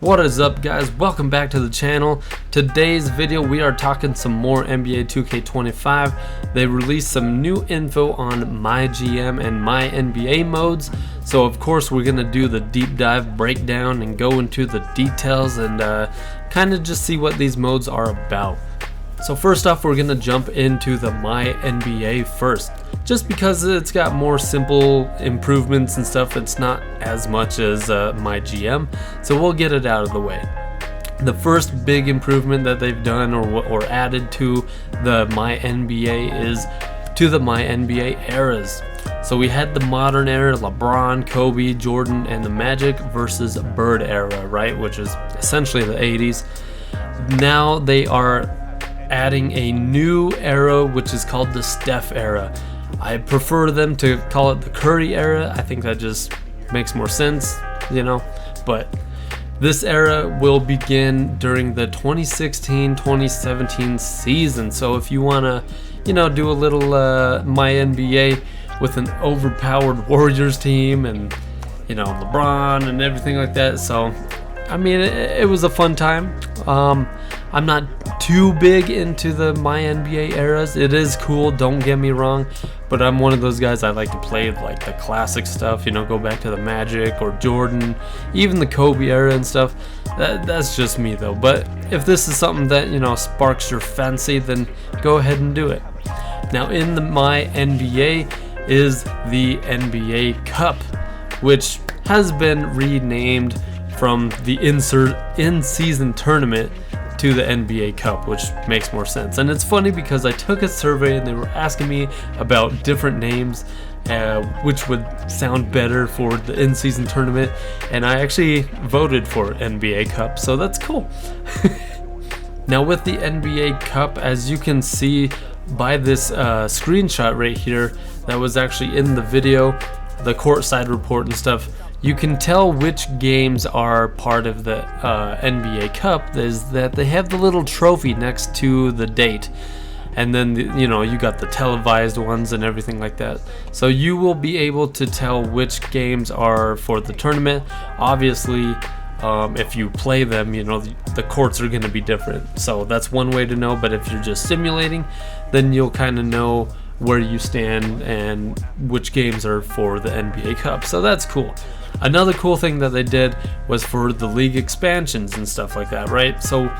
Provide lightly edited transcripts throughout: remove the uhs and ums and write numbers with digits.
What is up, guys? Welcome back to the channel. Today's video we are talking some more NBA 2K25. They released some new info on MyGM and MyNBA modes, so of course we're gonna do the deep dive breakdown and go into the details and kind of just see what these modes are about. So first off, we're gonna jump into the MyNBA first, just because it's got more simple improvements and stuff. It's not as much as MyGM, so we'll get it out of the way. The first big improvement that they've done or added to the MyNBA is to the MyNBA eras. So we had the modern era, LeBron, Kobe, Jordan, and the Magic versus Bird era, right, which is essentially the 80s. Now they are adding a new era, which is called the Steph era. I prefer them to call it the Curry era. I think that just makes more sense, you know. But this era will begin during the 2016-2017 season. So if you want to, you know, do a little MyNBA with an overpowered Warriors team and, you know, LeBron and everything like that. So I mean, it was a fun time. I'm not too big into the MyNBA eras. It is cool, don't get me wrong, but I'm one of those guys. I like to play like the classic stuff, you know, go back to the Magic or Jordan, even the Kobe era and stuff. That's just me though. But if this is something that, you know, sparks your fancy, then go ahead and do it. Now in the MyNBA is the NBA Cup, which has been renamed from the in-season tournament to the NBA Cup, which makes more sense. And it's funny because I took a survey and they were asking me about different names which would sound better for the in-season tournament, and I actually voted for NBA Cup, so that's cool. Now with the NBA Cup, as you can see by this screenshot right here that was actually in the video, the courtside report and stuff, you can tell which games are part of the NBA Cup. Is that they have the little trophy next to the date, and then you know, you got the televised ones and everything like that. So you will be able to tell which games are for the tournament. Obviously, if you play them, you know, the courts are going to be different. So that's one way to know. But if you're just simulating, then you'll kind of know where you stand and which games are for the NBA Cup. So that's cool. Another cool thing that they did was for the league expansions and stuff like that, right? So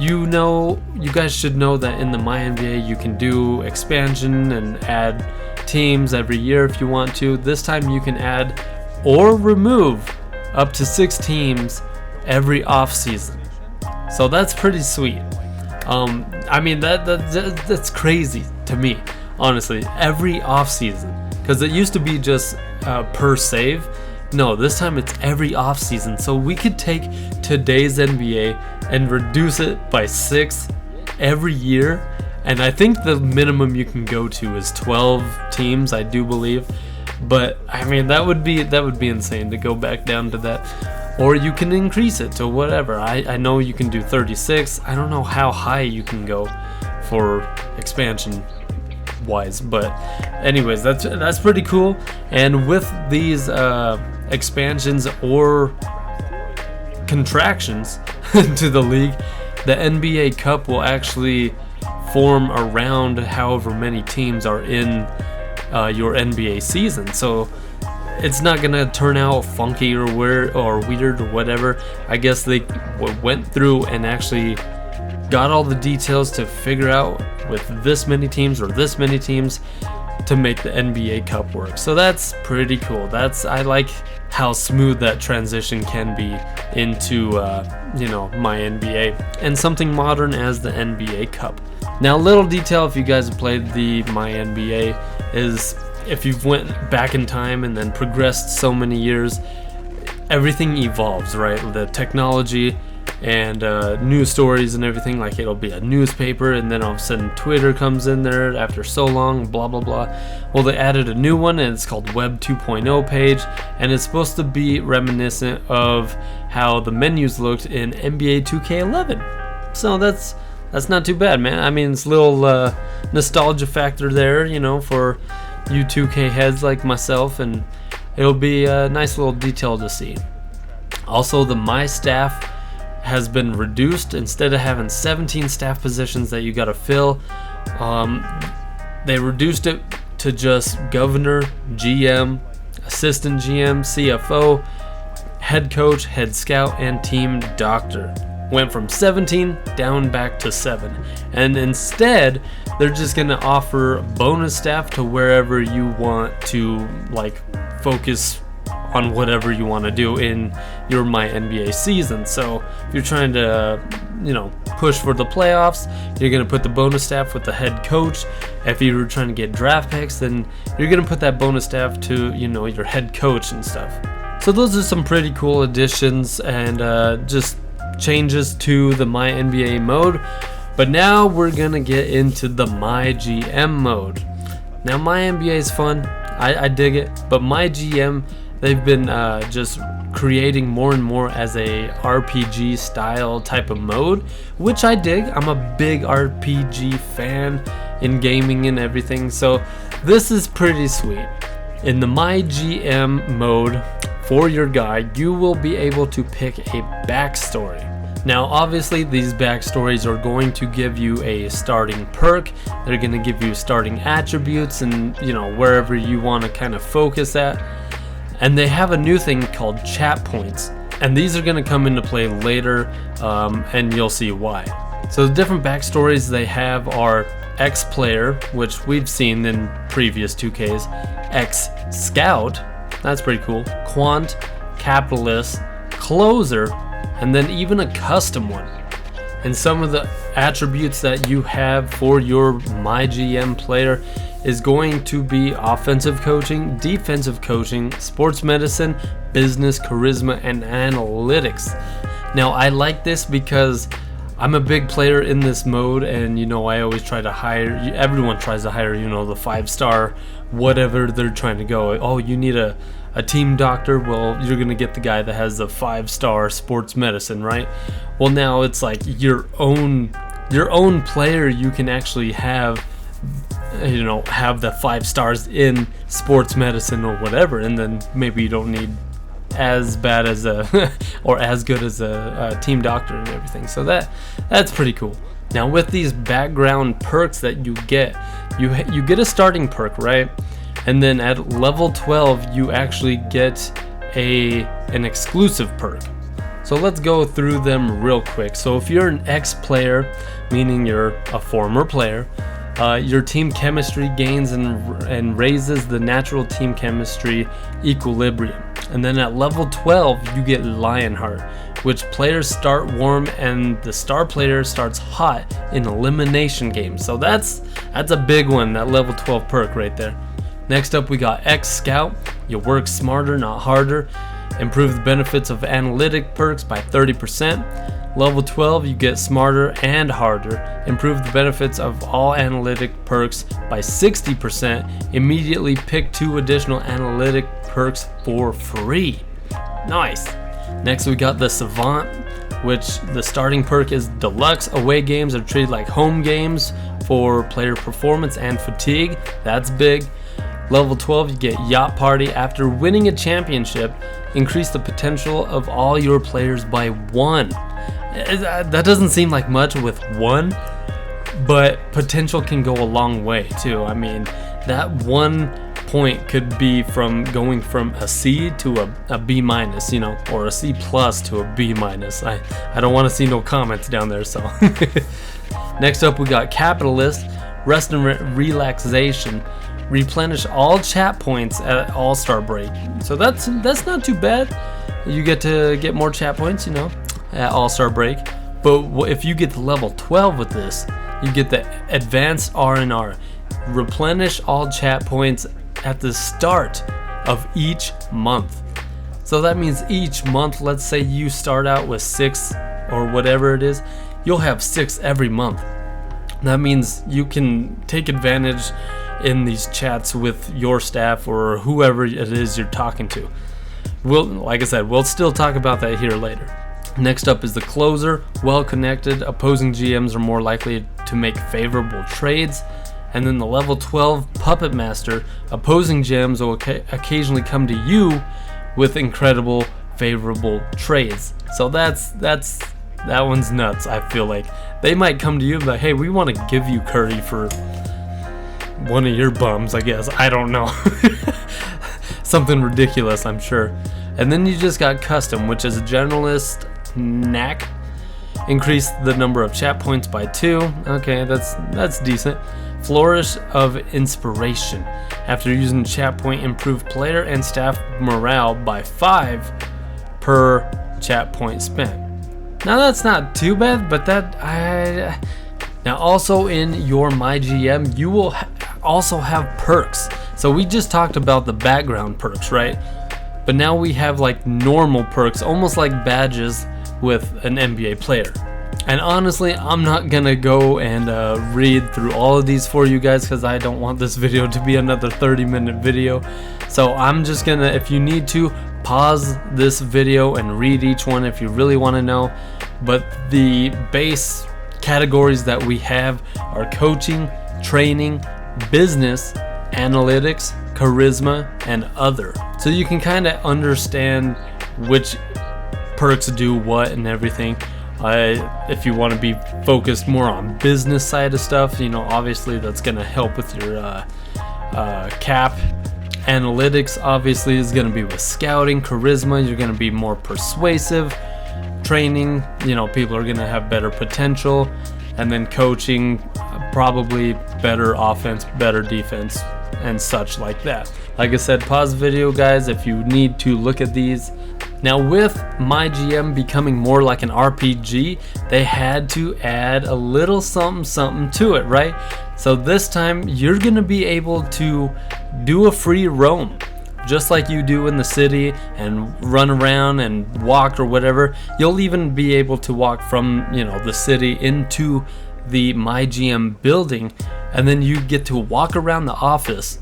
you know, you guys should know that in the MyNBA you can do expansion and add teams every year if you want to. This time you can add or remove up to 6 teams every off season. So that's pretty sweet. I mean that's crazy to me, honestly. Every off season, because it used to be just per save. No, this time it's every off season. So we could take today's NBA and reduce it by 6 every year, and I think the minimum you can go to is 12 teams, I do believe. But I mean, that would be insane to go back down to that. Or you can increase it to whatever. I know you can do 36. I don't know how high you can go for expansion wise, but anyways, that's pretty cool. And with these expansions or contractions to the league, the NBA Cup will actually form around however many teams are in your NBA season. So it's not gonna turn out funky or weird or whatever. I guess they went through and actually got all the details to figure out with this many teams or this many teams to make the NBA Cup work. So that's pretty cool. I like how smooth that transition can be into you know, MyNBA and something modern as the NBA Cup. Now, little detail, if you guys have played the MyNBA, is if you've went back in time and then progressed so many years, everything evolves, right? The technology and news stories and everything, like it'll be a newspaper and then all of a sudden Twitter comes in there after so long, blah blah blah. Well, they added a new one and it's called Web 2.0 page, and it's supposed to be reminiscent of how the menus looked in NBA 2K11. So that's not too bad, man. I mean, it's a little nostalgia factor there, you know, for you 2K heads like myself, and it'll be a nice little detail to see. Also, the My Staff has been reduced. Instead of having 17 staff positions that you got to fill, they reduced it to just governor, GM, assistant GM, CFO, head coach, head scout, and team doctor. Went from 17 down back to 7. And instead, they're just going to offer bonus staff to wherever you want to like focus on whatever you want to do in your MyNBA season. So if you're trying to, push for the playoffs, you're going to put the bonus staff with the head coach. If you're trying to get draft picks, then you're going to put that bonus staff to, your head coach and stuff. So those are some pretty cool additions and just changes to the MyNBA mode. But now we're going to get into the MyGM mode. Now MyNBA is fun. I dig it. But MyGM, they've been just creating more and more as a RPG style type of mode, which I dig. I'm a big RPG fan in gaming and everything, so this is pretty sweet. In the MyGM mode, for your guy, you will be able to pick a backstory. Now obviously these backstories are going to give you a starting perk, they're going to give you starting attributes and wherever you want to kind of focus at. And they have a new thing called chat points, and these are going to come into play later, and you'll see why. So the different backstories they have are X-Player, which we've seen in previous 2Ks, X-Scout, that's pretty cool, Quant, Capitalist, Closer, and then even a custom one. And some of the attributes that you have for your MyGM player is going to be offensive coaching, defensive coaching, sports medicine, business, charisma, and analytics. Now I like this because I'm a big player in this mode, and I always try to hire, everyone tries to hire, the 5-star whatever they're trying to go. Oh, you need a team doctor? Well, you're gonna get the guy that has the 5-star sports medicine, right? Well, now it's like your own player you can actually have the 5 stars in sports medicine or whatever, and then maybe you don't need as bad as or as good as a team doctor and everything. So that's pretty cool. Now with these background perks that you get a starting perk, right? And then at level 12 you actually get an exclusive perk. So let's go through them real quick. So if you're an ex-player, meaning you're a former player, your team chemistry gains and raises the natural team chemistry equilibrium. And then at level 12 you get Lionheart, which players start warm and the star player starts hot in elimination games. So that's a big one, that level 12 perk right there. Next up we got X-Scout. You work smarter, not harder. Improve the benefits of analytic perks by 30%. Level 12 you get smarter and harder. Improve the benefits of all analytic perks by 60%. Immediately pick 2 additional analytic perks for free. Nice. Next we got the Savant, which the starting perk is deluxe. Away games are treated like home games for player performance and fatigue. That's big. Level 12 you get Yacht Party. After winning a championship, increase the potential of all your players by 1. That doesn't seem like much with 1, but potential can go a long way too. I mean, that 1 point could be from going from a C to a B minus, or a C plus to a B minus. I don't want to see no comments down there, so. Next up we got Capitalist. Rest and relaxation. Replenish all chat points at All-Star break. So that's not too bad. You get to get more chat points, at All-Star break. But if you get to level 12 with this, you get the advanced R&R. Replenish all chat points at the start of each month. So that means each month, let's say you start out with 6 or whatever it is, you'll have 6 every month. That means you can take advantage in these chats with your staff or whoever it is you're talking to. Like I said, we'll still talk about that here later. Next up is the Closer. Well connected, opposing GMs are more likely to make favorable trades. And then the level 12 Puppet Master. Opposing GMs will occasionally come to you with incredible favorable trades. So that's That one's nuts. I feel like they might come to you and be like, hey, we want to give you Curry for one of your bums, I guess. I don't know. Something ridiculous, I'm sure. And then you just got custom, which is a generalist knack. Increase the number of chat points by 2. Okay, that's decent. Flourish of inspiration. After using chat point, improve player and staff morale by 5 per chat point spent. Now that's not too bad, but now also in your MyGM, you will also have perks. So we just talked about the background perks, right? But now we have like normal perks, almost like badges with an NBA player. And honestly, I'm not gonna go and read through all of these for you guys, because I don't want this video to be another 30-minute video. So I'm just gonna, if you need to, pause this video and read each one if you really want to know. But the base categories that we have are coaching, training, business, analytics, charisma, and other. So you can kind of understand which perks do what and everything. If you want to be focused more on business side of stuff, you know, obviously that's going to help with your cap. Analytics obviously is going to be with scouting. Charisma, you're going to be more persuasive. Training, you know, people are going to have better potential. And then coaching, probably better offense, better defense, and such like that. Like I said, pause the video, guys, if you need to look at these. Now with MyGM becoming more like an RPG, they had to add a little something to it, right? So this time you're gonna be able to do a free roam, just like you do in the city, and run around and walk or whatever. You'll even be able to walk from, you know, the city into the MyGM building, and then you get to walk around the office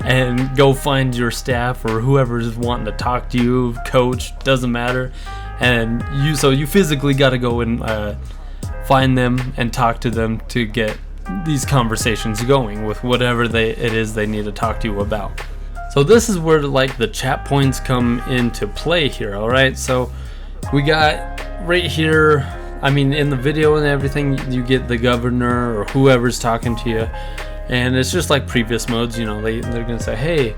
and go find your staff or whoever's wanting to talk to you, coach, doesn't matter. And you physically got to go and find them and talk to them to get these conversations going with whatever it is they need to talk to you about. So this is where like the chat points come into play here. All right, so we got right here, I mean, in the video and everything, you get the governor or whoever's talking to you, and it's just like previous modes. You know, they're gonna say, hey,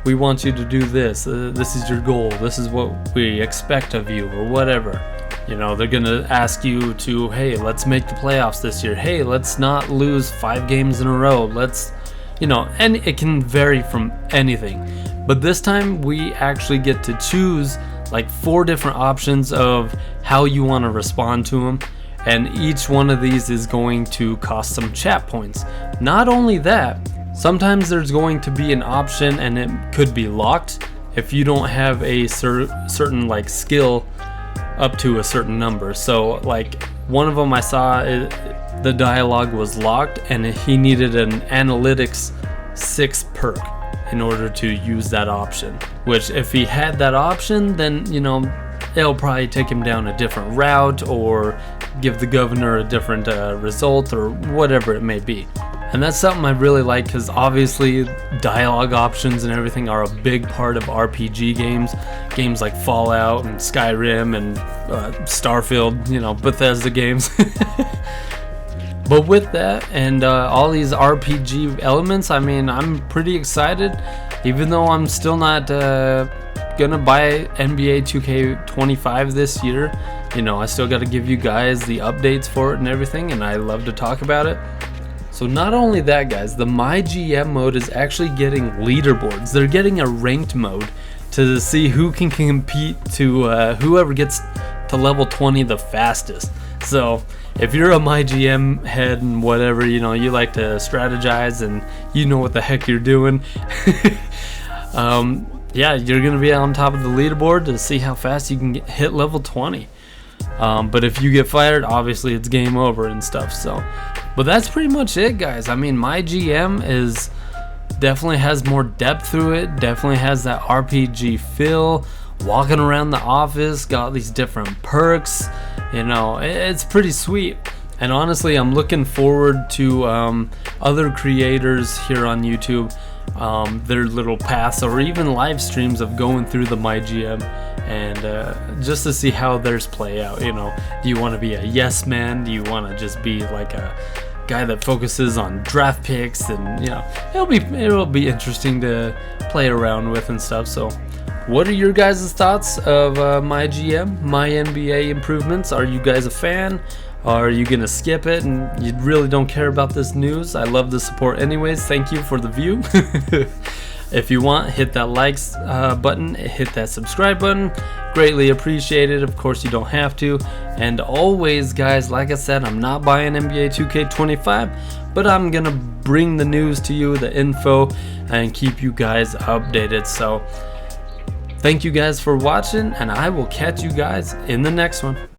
we want you to do this, this is your goal, this is what we expect of you, or whatever. You know, they're gonna ask you to, hey, let's make the playoffs this year, hey, let's not lose 5 games in a row, let's, you know, and it can vary from anything. But this time we actually get to choose like 4 different options of how you want to respond to them, and each one of these is going to cost some chat points. Not only that, sometimes there's going to be an option and it could be locked if you don't have a certain like skill up to a certain number. So like one of them I saw, the dialogue was locked and he needed an analytics 6 perk in order to use that option, which if he had that option, then, you know, it'll probably take him down a different route or give the governor a different result or whatever it may be. And that's something I really like, because obviously dialogue options and everything are a big part of RPG games like Fallout and Skyrim and Starfield, you know, Bethesda games. But with that and all these RPG elements, I mean, I'm pretty excited, even though I'm still not gonna buy NBA 2K25 this year. You know, I still got to give you guys the updates for it and everything, and I love to talk about it. So not only that, guys, the MyGM mode is actually getting leaderboards. They're getting a ranked mode to see who can compete to whoever gets to level 20 the fastest. So if you're a MyGM head and whatever, you know, you like to strategize and you know what the heck you're doing, yeah, you're gonna be on top of the leaderboard to see how fast you can hit level 20. But if you get fired, obviously it's game over and stuff. So, but that's pretty much it, guys. I mean, MyGM is definitely has more depth through it, definitely has that RPG feel. Walking around the office, got these different perks, you know, it's pretty sweet. And honestly, I'm looking forward to other creators here on YouTube their little paths or even live streams of going through the MyGM, and just to see how theirs play out. You know, do you want to be a yes man? Do you want to just be like a guy that focuses on draft picks? And you know, it'll be interesting to play around with and stuff. So what are your guys' thoughts of MyGM, MyNBA improvements? Are you guys a fan? Are you gonna skip it and you really don't care about this news? I love the support anyways. Thank you for the view. If you want, hit that likes button, hit that subscribe button. Greatly appreciated. Of course, you don't have to. And always, guys, like I said, I'm not buying NBA 2K25, but I'm gonna bring the news to you, the info, and keep you guys updated. So thank you guys for watching, and I will catch you guys in the next one.